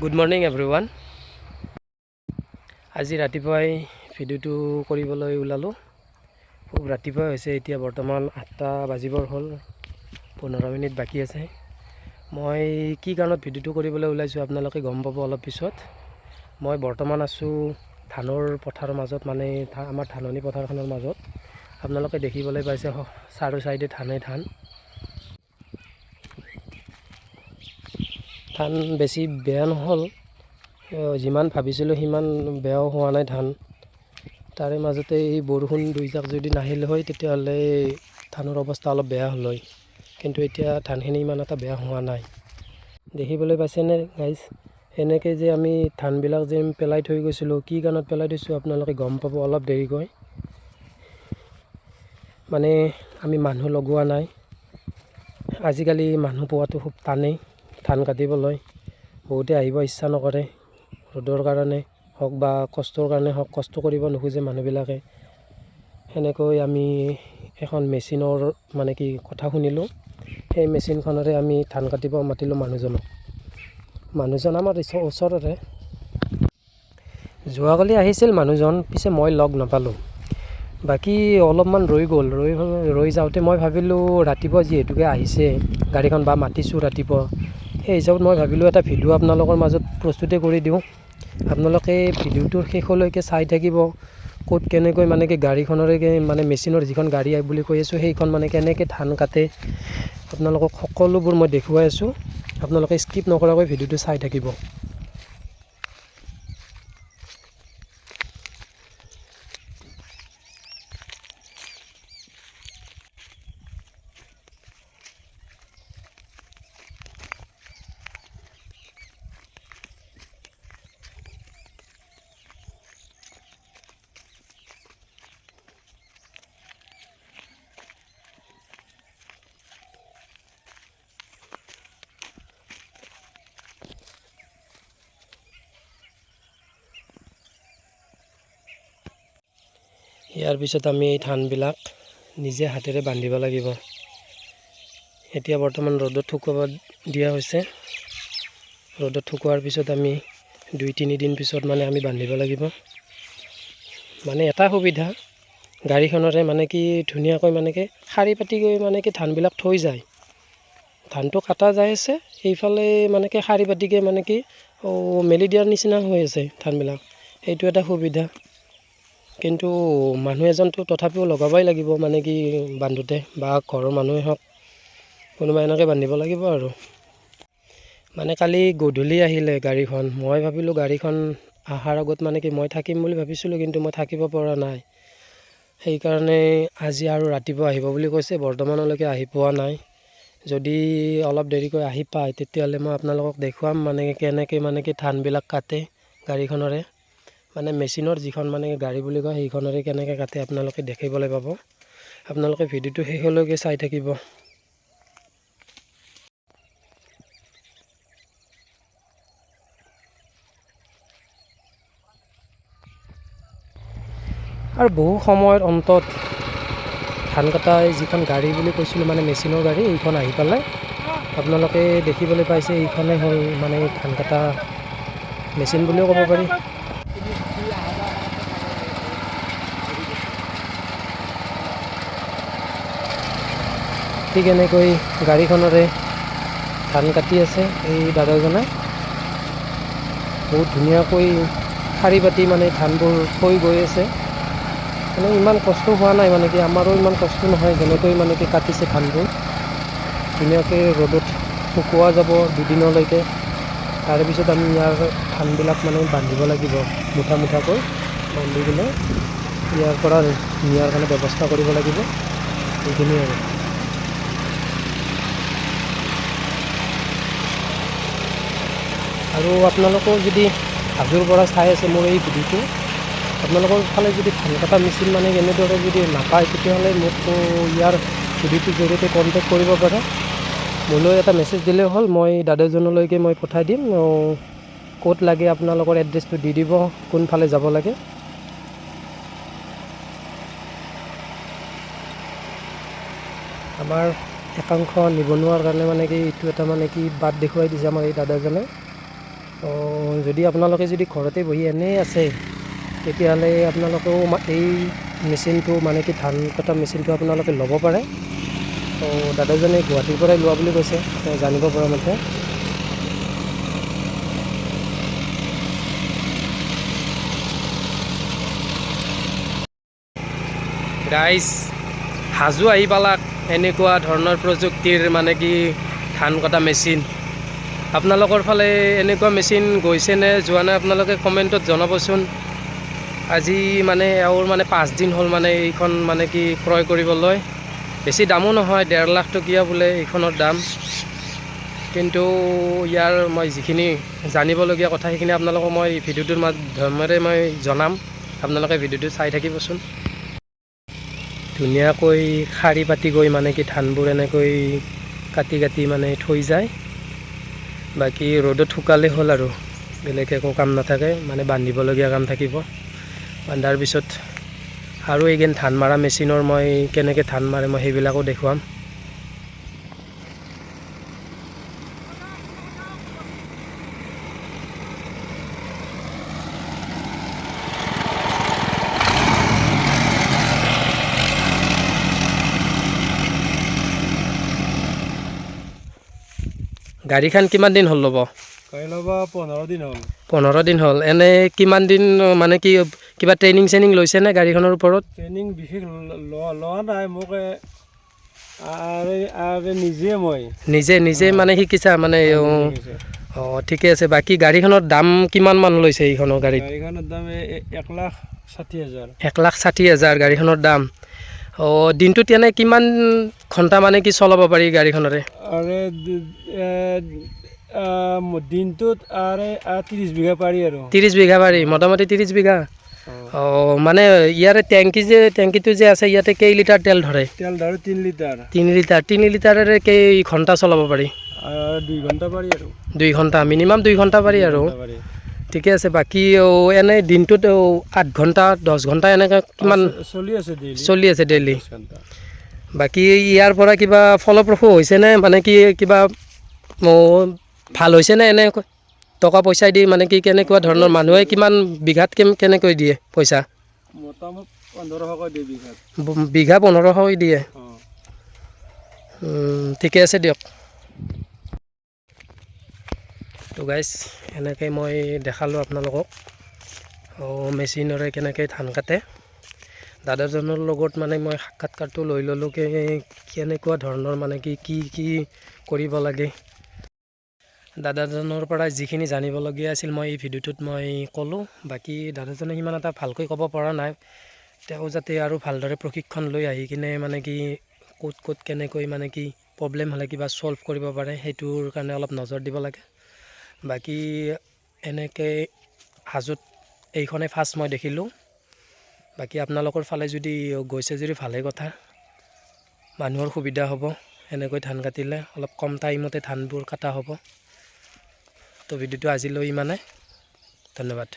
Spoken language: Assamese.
Good morning everyone. আজি ৰাতিপুৱাই ভিডিঅ'টো কৰিবলৈ ওলালোঁ। খুব ৰাতিপুৱাই হৈছে, এতিয়া বৰ্তমান 8টা বাজিবৰ হ'ল, 15 মিনিট বাকী আছে। মই কি কাৰণত ভিডিঅ'টো কৰিবলৈ ওলাইছোঁ আপোনালোকে গম পাব অলপ পিছত। মই বৰ্তমান আছোঁ ধানৰ পথাৰৰ মাজত, মানে আমাৰ ধাননি পথাৰখনৰ মাজত। আপোনালোকে দেখিবলৈ পাইছে চাৰো চাইডে ধানেই ধান। ধান বেছি বেয়া নহ'ল, যিমান ভাবিছিলোঁ সিমান বেয়াও হোৱা নাই ধান। তাৰে মাজতে এই বৰষুণ দুইজাক যদি নাহিল হয় তেতিয়াহ'লে ধানৰ অৱস্থা অলপ বেয়া হ'ল হয়, কিন্তু এতিয়া ধানখিনি ইমান এটা বেয়া হোৱা নাই। দেখিবলৈ পাইছেনে গাইজ, এনেকৈ যে আমি ধানবিলাক যে পেলাই থৈ গৈছিলোঁ, কি কাৰণত পেলাই থৈছোঁ আপোনালোকে গম পাব অলপ দেৰিকৈ। মানে আমি মানুহ লগোৱা নাই, আজিকালি মানুহ পোৱাটো খুব টানেই। ধান কাটিবলৈ বহুতে আহিব ইচ্ছা নকৰে, ৰ'দৰ কাৰণে হওক বা কষ্টৰ কাৰণে হওক, কষ্ট কৰিব নোখোজে মানুহবিলাকে। সেনেকৈ আমি এখন মেচিনৰ মানে কি কথা শুনিলোঁ, সেই মেচিনখনৰে আমি ধান কাটিব মাতিলোঁ মানুহজনক। মানুহজন আমাৰ ওচৰৰে। যোৱাকালি আহিছিল মানুহজন, পিছে মই লগ নাপালোঁ। বাকী অলপমান ৰৈ গ'ল, ৰৈ যাওঁতে মই ভাবিলোঁ ৰাতিপুৱা যিহেতুকে আহিছে গাড়ীখন বা মাতিছোঁ ৰাতিপুৱা, সেই হিচাপত মই ভাবিলোঁ এটা ভিডিঅ' আপোনালোকৰ মাজত প্ৰস্তুতি কৰি দিওঁ। আপোনালোকে ভিডিঅ'টোৰ শেষলৈকে চাই থাকিব, ক'ত কেনেকৈ মানে কি গাড়ীখনৰে মানে মেচিনৰ যিখন গাড়ী বুলি কৈ আছোঁ সেইখন মানে কেনেকৈ ধান কাটে আপোনালোকক সকলোবোৰ মই দেখুৱাই আছোঁ। আপোনালোকে স্কিপ নকৰাকৈ ভিডিঅ'টো চাই থাকিব। ইয়াৰ পিছত আমি এই ধানবিলাক নিজে হাতেৰে বান্ধিব লাগিব। এতিয়া বৰ্তমান ৰ'দত শুকুৱাব দিয়া হৈছে। ৰ'দত শুকুৱাৰ পিছত আমি 2-3 দিন পিছত মানে আমি বান্ধিব লাগিব। মানে এটা সুবিধা গাড়ীখনৰে মানে কি ধুনীয়াকৈ মানে কি শাৰী পাতিকৈ মানে কি ধানবিলাক থৈ যায়। ধানটো কাটা যাই আছে, এইফালে মানে কি শাৰী পাতিকৈ মানে কি মেলি দিয়াৰ নিচিনা হৈ আছে ধানবিলাক, সেইটো এটা সুবিধা। কিন্তু মানুহ এজনটো তথাপিও লগাবই লাগিব, মানে কি বান্ধোতে, বা ঘৰৰ মানুহে হওক কোনোবা এনেকৈ বান্ধিব লাগিব আৰু। মানে কালি গধূলি আহিলে গাড়ীখন, মই ভাবিলোঁ গাড়ীখন অহাৰ আগত মানে কি মই থাকিম বুলি ভাবিছিলোঁ, কিন্তু মই থাকিব পৰা নাই। সেইকাৰণে আজি আৰু ৰাতিপুৱা আহিব বুলি কৈছে, বৰ্তমানলৈকে আহি পোৱা নাই। যদি অলপ দেৰিকৈ আহি পায় তেতিয়াহ'লে মই আপোনালোকক দেখুৱাম মানে কেনেকৈ মানে কি ধানবিলাক কাটে গাড়ীখনৰে। মানে মেচিনৰ যিখন মানে গাড়ী বুলি কয় সেইখনৰে কেনেকৈ কাটে আপোনালোকে দেখিবলৈ পাব। আপোনালোকে ভিডিঅ'টো শেষলৈকে চাই থাকিব। আৰু বহু সময়ৰ অন্তত ধান কটা যিখন গাড়ী বুলি কৈছিলোঁ, মানে মেচিনৰ গাড়ী, এইখন আহি পেলাই আপোনালোকে দেখিবলৈ পাইছে। এইখনেই হ'ল মানে ধান কটা মেচিন বুলিও ক'ব পাৰি। ঠিক এনেকৈ গাড়ীখনৰে ধান কাটি আছে এই দাদাজনে। বহুত ধুনীয়াকৈ শাৰী পাতি মানে ধানবোৰ থৈ গৈ আছে। মানে ইমান কষ্ট হোৱা নাই, মানে কি আমাৰো ইমান কষ্ট নহয় যেনেকৈ মানে কি কাটিছে ধানবোৰ। ধুনীয়াকৈ ৰ'দত শুকোৱা যাব 2 দিনলৈকে। তাৰে পিছত আমি ইয়াৰ ধানবিলাক মানে বান্ধিব লাগিব, মুঠা মুঠাকৈ বান্ধি কিনে ইয়াৰ পৰা নিয়াৰ কাৰণে ব্যৱস্থা কৰিব লাগিব। সেইখিনি আৰু আপোনালোকেও যদি হাজোৰ পৰা চাই আছে মোৰ এই ভিডিঅ'টো, আপোনালোকৰ ফালে যদি ধান কটা মেচিন মানে এনেদৰে যদি নাপায় তেতিয়াহ'লে মোক ইয়াৰ ভিডিঅ'টোৰ জৰিয়তে কণ্টেক্ট কৰিব পাৰে। মোলৈ এটা মেছেজ দিলেই হ'ল, মই দাদাজনলৈকে মই পঠাই দিম। ক'ত লাগে আপোনালোকৰ এড্ৰেছটো দি দিব, কোনফালে যাব লাগে। আমাৰ একাংশ নিবনুৱাৰ কাৰণে মানে কি এইটো এটা মানে কি বাট দেখুৱাই দিছে আমাৰ এই দাদাজনে। যদি আপোনালোকে যদি ঘৰতে বহি এনেই আছে তেতিয়াহ'লে আপোনালোকেও এই মেচিনটো মানে কি ধান কটা মেচিনটো আপোনালোকে ল'ব পাৰে। দাদাজনে গুৱাহাটীৰ পৰাই লোৱা বুলি কৈছে জানিব পৰা মতে। গাইজ হাজো আহি পালাক এনেকুৱা ধৰণৰ প্ৰযুক্তিৰ মানে কি ধান কটা মেচিন। আপোনালোকৰ ফালে এনেকুৱা মেচিন গৈছেনে যোৱা নাই আপোনালোকে কমেণ্টত জনাবচোন। আজি মানে আৰু মানে 5 দিন হ'ল মানে এইখন মানে কি ক্ৰয় কৰিবলৈ। বেছি দামো নহয়, 1.5 লাখ টকীয়া বোলে এইখনৰ দাম। কিন্তু ইয়াৰ মই যিখিনি জানিবলগীয়া কথা সেইখিনি আপোনালোকক মই ভিডিঅ'টোৰ মাধ্যমেৰে মই জনাম। আপোনালোকে ভিডিঅ'টো চাই থাকিবচোন। ধুনীয়াকৈ শাৰী পাতি গৈ মানে কি ধানবোৰ এনেকৈ কাটি কাটি মানে থৈ যায়। বাকী ৰ'দত শুকালে হ'ল আৰু বেলেগ একো কাম নাথাকে, মানে বান্ধিবলগীয়া কাম থাকিব। বান্ধাৰ পিছত আৰু এইগেন ধান মাৰা মেচিনৰ মই কেনেকৈ ধান মাৰে মই সেইবিলাকো দেখুৱাম। গাড়ীখন কিমান দিন হ'ল ল'ব? গাড়ী ল'ব 15 দিন হ'ল। 15 দিন হ'ল। এনে কিমান দিন মানে কি কিবা ট্ৰেইনিং চেইনিং লৈছেনে গাড়ীখনৰ ওপৰত? ট্ৰেইনিং বিশেষ লোৱা নাই, মোক নিজে নিজে মানে শিকিছা মানে? ঠিকে আছে। বাকী গাড়ীখনৰ দাম কিমান মান লৈছে এইখনৰ গাড়ীত? গাড়ীখনৰ দাম 1,60,000। 1,60,000 গাড়ীখনৰ দাম। দিনটোত এনে কিমান ঘণ্টা মানে কি চলাব পাৰি গাড়ীখনৰে? দিনটোত 30 বিঘা পাৰি আৰু। 30 বিঘা পাৰি, মোটামুটি 30 বিঘা। মানে ইয়াৰে টেংকিটো যে আছে ইয়াতে কেই লিটাৰ তেল ধৰে? তেল ধৰে 3 লিটাৰ। 3 লিটাৰেৰে কেই ঘণ্টা চলাব পাৰি? 2 ঘণ্টা পাৰি আৰু। 2 ঘণ্টা, মিনিমাম 2 ঘণ্টা পাৰি আৰু। ঠিকে আছে। বাকী এনেই দিনটোত 8 ঘণ্টা 10 ঘণ্টা এনেকৈ কিমান চলি আছে ডেইলি? বাকী ইয়াৰ পৰা কিবা ফলপ্ৰসূ হৈছেনে? মানে কি কিবা ভাল হৈছেনে? এনে টকা পইচা দি মানে কি কেনেকুৱা ধৰণৰ মানুহে কিমান বিঘাত কেনেকৈ দিয়ে পইচা? মোটামুটি 1500কৈ দিয়ে বিঘাত। বিঘা 1500কৈ দিয়ে। ঠিকে আছে দিয়ক। তো গাইজ এনেকৈ মই দেখালোঁ আপোনালোকক মেচিনৰে কেনেকৈ ধান কাটে। দাদাজনৰ লগত মানে মই সাক্ষাৎকাৰটো লৈ ল'লোঁ কেনেকুৱা ধৰণৰ মানে কি কৰিব লাগে। দাদাজনৰ পৰা যিখিনি জানিবলগীয়া আছিল মই এই ভিডিঅ'টোত মই ক'লোঁ। বাকী দাদাজনে সিমান এটা ভালকৈ ক'ব পৰা নাই। তেওঁ যাতে আৰু ভালদৰে প্ৰশিক্ষণ লৈ আহি কিনে মানে কি ক'ত কেনেকৈ মানে কি প্ৰব্লেম হ'লে কিবা ছল্ভ কৰিব পাৰে সেইটোৰ কাৰণে অলপ নজৰ দিব লাগে। বাকী এনেকৈ হাজোত এইখনেই ফাৰ্ষ্ট মই দেখিলোঁ। বাকী আপোনালোকৰ ফালে যদি গৈছে যদি ভালেই কথা, মানুহৰ সুবিধা হ'ব। এনেকৈ ধান কাটিলে অলপ কম টাইমতে ধানবোৰ কটা হ'ব। তো ভিডিঅ'টো আজিলৈ ইমানে। ধন্যবাদ।